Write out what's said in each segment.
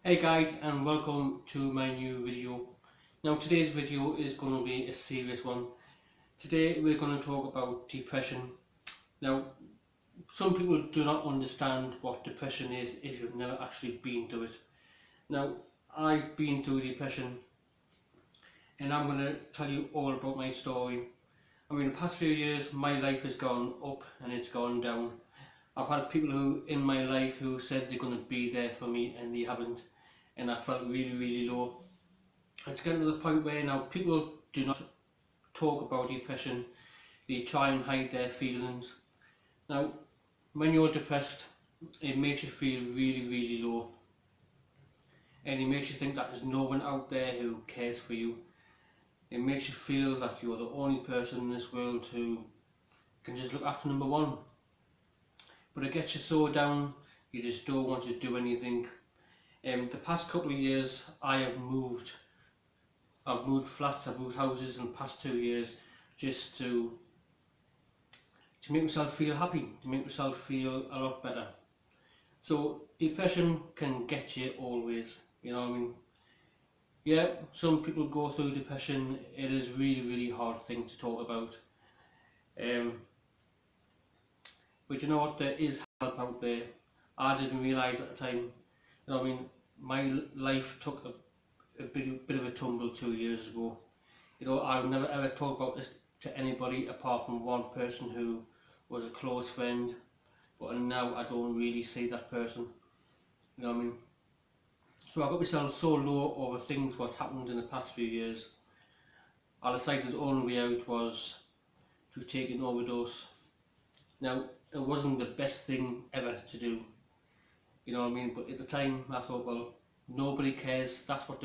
Hey guys, and welcome to my new video. Now today's video is going to be a serious one. Today we're going to talk about depression. Now some people do not understand what depression is if you've never actually been through it. Now I've been through depression and I'm going to tell you all about my story. I mean, the past few years my life has gone up and it's gone down. I've had people who in my life who said they're going to be there for me and they haven't, and I felt really low. It's getting to the point where now people do not talk about depression, they try and hide their feelings. Now, when you're depressed, it makes you feel really low, and it makes you think that there's no one out there who cares for you. It makes you feel that you're the only person in this world who can just look after number one. But it gets you so down, you just don't want to do anything. The past couple of years, I've moved flats, I've moved houses in the past 2 years just to make myself feel happy, to make myself feel a lot better. So depression can get you always, you know what I mean? Yeah, some people go through depression. It is really hard thing to talk about. Um, but you know what, there is help out there. I didn't realise at the time, you know what I mean, my life took a bit of a tumble 2 years ago. You know, I would never ever talk about this to anybody apart from one person who was a close friend, but now I don't really see that person. You know what I mean? So I got myself so low over things what happened in the past few years. I decided the only way out was to take an overdose. Now, it wasn't the best thing ever to do, you know what I mean? But at the time I thought, well, nobody cares. That's what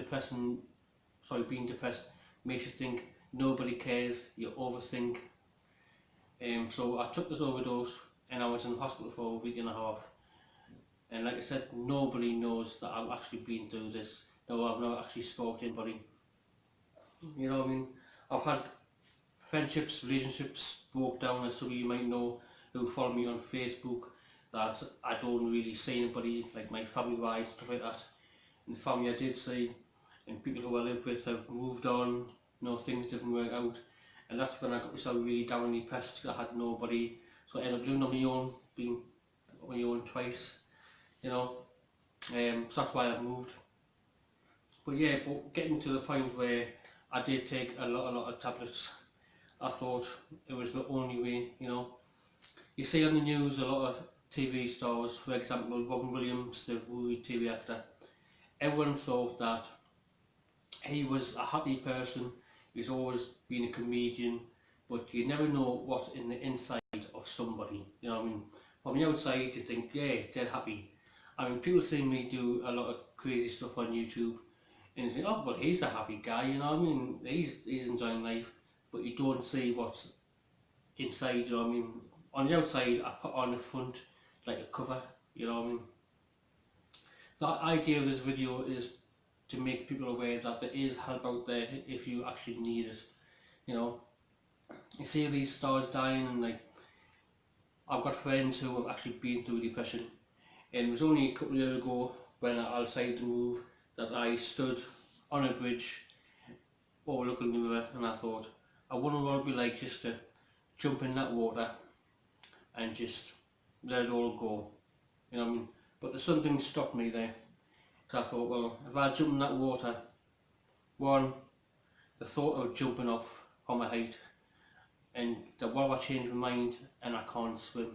being depressed makes you think. Nobody cares, you overthink. So I took this overdose and I was in hospital for a week and a half. And like I said, nobody knows that I've actually been through this. No, I've not actually spoken to anybody. You know what I mean? I've had friendships, relationships broke down, as some of you might know who follow me on Facebook, that I don't really see anybody, like my family wise, stuff like that. And the family I did see, and people who I live with have moved on, you know, things didn't work out. And that's when I got myself really down and depressed. I had nobody, so I ended up living on my own, being on my own twice, you know. So that's why I've moved. But yeah, but getting to the point where I did take a lot of tablets, I thought it was the only way, you know. You see on the news a lot of TV stars, for example Robin Williams, the movie TV actor, everyone thought that he was a happy person, he's always been a comedian, but you never know what's in the inside of somebody, you know what I mean? From the outside you think, yeah, they're happy. I mean, people see me do a lot of crazy stuff on YouTube and you think, oh, well, he's a happy guy, you know what I mean? He's enjoying life, but you don't see what's inside, you know what I mean? On the outside, I put on the front like a cover, you know what I mean? The idea of this video is to make people aware that there is help out there if you actually need it, you know? You see these stars dying, and like, I've got friends who have actually been through depression, and it was only a couple of years ago when I decided to move that I stood on a bridge overlooking the river, and I thought, I wonder what it would be like just to jump in that water and just let it all go, you know what I mean? But there's something stopped me there, because I thought, well, if I jump in that water, one, the thought of jumping off from my height, and the what if I change my mind and I can't swim,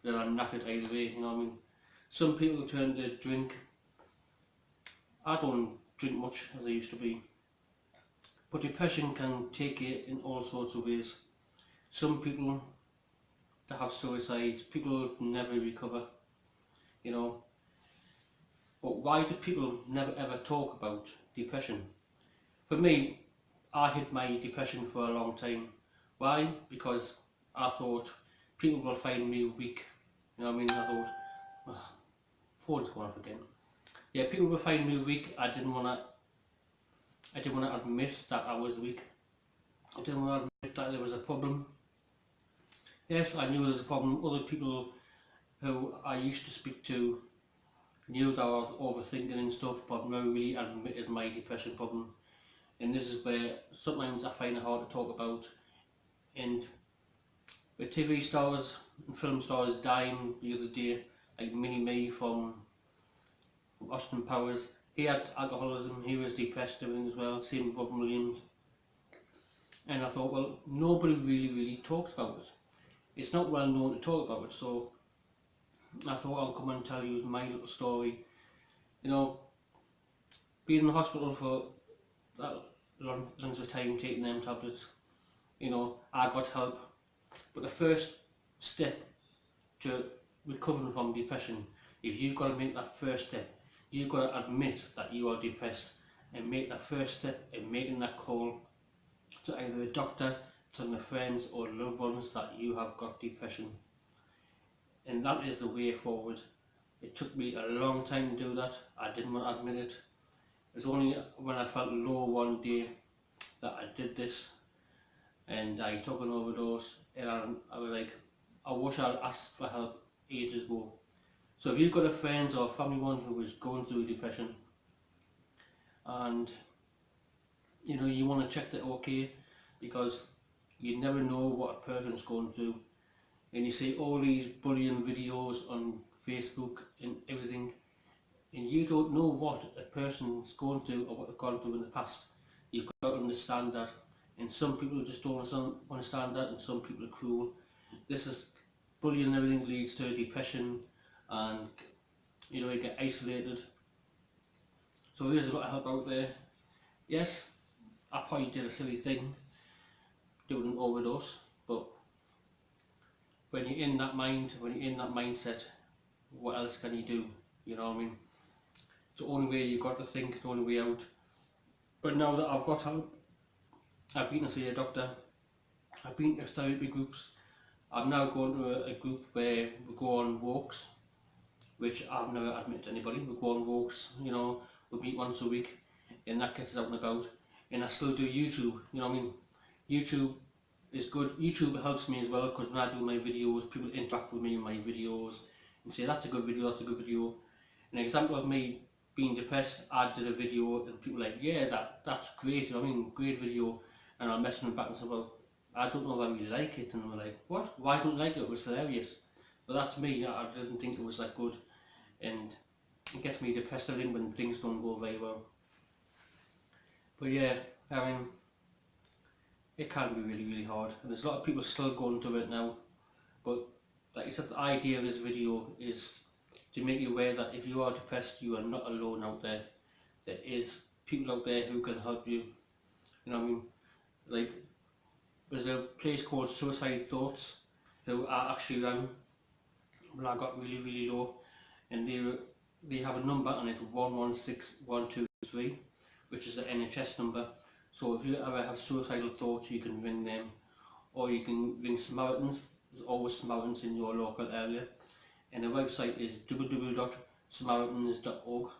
then I'm knackered either way, you know what I mean? Some people turn to drink. I don't drink much as I used to be, but depression can take you in all sorts of ways. Some people that have suicides, people never recover, you know. But why do people never ever talk about depression? For me, I hid my depression for a long time. Why? Because I thought people will find me weak. You know what I mean? I thought, oh, phone's going off again. Yeah, people will find me weak. I didn't want to admit that I was weak. I didn't want to admit that there was a problem. Yes, I knew there was a problem. Other people who I used to speak to knew that I was overthinking and stuff, but I've never really admitted my depression problem. And this is where sometimes I find it hard to talk about. And with TV stars and film stars dying the other day, like Mini Me from Austin Powers, he had alcoholism, he was depressed and everything as well, same with Robin Williams. And I thought, well, nobody really talks about it. It's not well known to talk about it, so I thought I'll come and tell you my little story. You know, being in the hospital for that long length of time, taking them tablets, you know, I got help. But the first step to recovering from depression is you've got to make that first step. You've got to admit that you are depressed and make that first step in making that call to either a doctor, telling your friends or loved ones that you have got depression. And that is the way forward. It took me a long time to do that. I didn't want to admit it. It was only when I felt low one day that I did this, and I took an overdose, and I was like, I wish I'd asked for help ages ago. So if you've got a friend or family one who is going through depression, and you know you want to check that okay, because you never know what a person's going through, and you see all these bullying videos on Facebook and everything, and you don't know what a person's going through or what they've gone through in the past. You've got to understand that, and some people just don't understand that, and some people are cruel. This is bullying and everything leads to depression, and you know you get isolated. So there's a lot of help out there. Yes, I probably did a silly thing doing an overdose, but when you're in that mindset, what else can you do? You know what I mean? It's the only way you've got to think, it's the only way out. But now that I've got help, I've been to see a doctor, I've been to therapy groups, I'm now going to a group where we go on walks, which I've never admitted to anybody. We go on walks, you know, we meet once a week, and that gets us out and about. And I still do YouTube, you know what I mean? YouTube is good. YouTube helps me as well, because when I do my videos, people interact with me in my videos and say that's a good video, that's a good video. An example of me being depressed, I did a video and people were like, yeah, that's great, you know what I mean, great video. And I'm messaging them back and said, well, I don't know if I really like it. And they were like, what? Why don't you like it? It was hilarious. But that's me, I didn't think it was that good. And it gets me depressed, I think, when things don't go very well. But yeah, I mean, it can be really hard, and there's a lot of people still going through it now. But like I said, the idea of this video is to make you aware that if you are depressed, you are not alone out there. There is people out there who can help you. You know what I mean? Like, there's a place called Suicide Thoughts who I actually rang when I got really low, and they have a number, and it's 116123, which is the NHS number. So if you ever have suicidal thoughts, you can ring them, or you can ring Samaritans. There's always Samaritans in your local area, and the website is www.samaritans.org.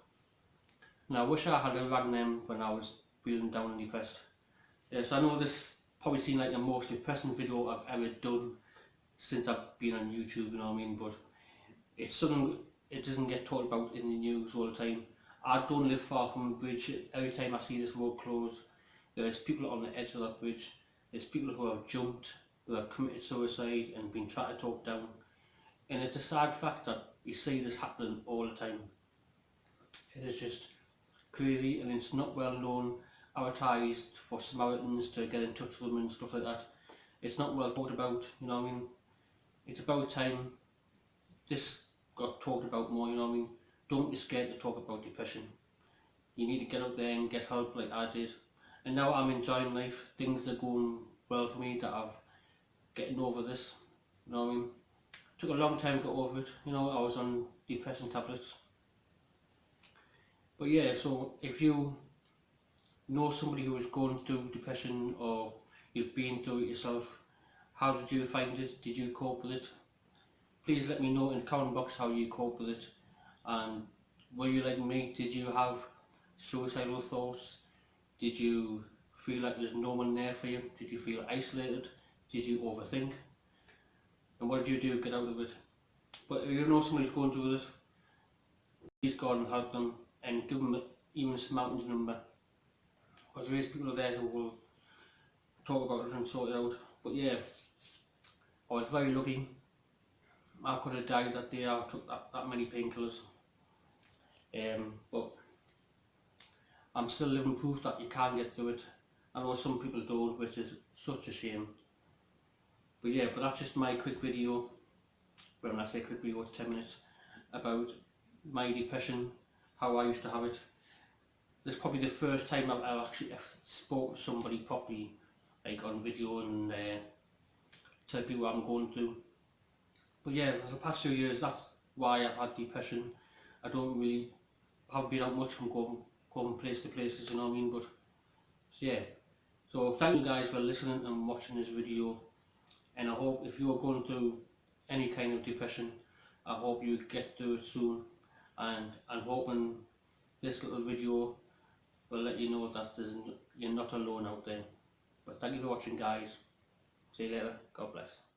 And I wish I had rang them when I was feeling down and depressed. Yes, I know this probably seemed like the most depressing video I've ever done since I've been on YouTube, you know what I mean, but it's something, it doesn't get talked about in the news all the time. I don't live far from a bridge. Every time I see this road closed, there's people on the edge of that bridge. There's people who have jumped, who have committed suicide and been tried to talk down. And it's a sad fact that you see this happening all the time. It is just crazy, and it's not well known, advertised for Samaritans to get in touch with them and stuff like that. It's not well talked about, you know what I mean? It's about time this got talked about more, you know what I mean? Don't be scared to talk about depression. You need to get out there and get help like I did. And now I'm enjoying life. Things are going well for me, that I'm getting over this, you know what I mean? Took a long time to get over it, you know, I was on depression tablets. But yeah, so if you know somebody who is going through depression, or you've been through it yourself, how did you find it? Did you cope with it? Please let me know in the comment box how you cope with it. And were you like me? Did you have suicidal thoughts? Did you feel like there's no one there for you? Did you feel isolated? Did you overthink? And what did you do to get out of it? But if you know somebody's going through this, please go and help them and give them even a mountain's number, because there is people there who will talk about it and sort it out. But yeah, I was very lucky. I could have died that day. I took that many painkillers, but I'm still living proof that you can get through it. I know some people don't, which is such a shame. But yeah, but that's just my quick video. When I say quick video, it's 10 minutes, about my depression, how I used to have it. This is probably the first time I've actually spoke to somebody properly, like on video, and tell people what I'm going through. But yeah, for the past few years, that's why I've had depression. I don't really have been out much from going place to places, you know what I mean? But yeah, so thank you guys for listening and watching this video, and I hope if you're going through any kind of depression, I hope you get through it soon, and I'm hoping this little video will let you know that you're not alone out there. But thank you for watching, guys. See you later. God bless.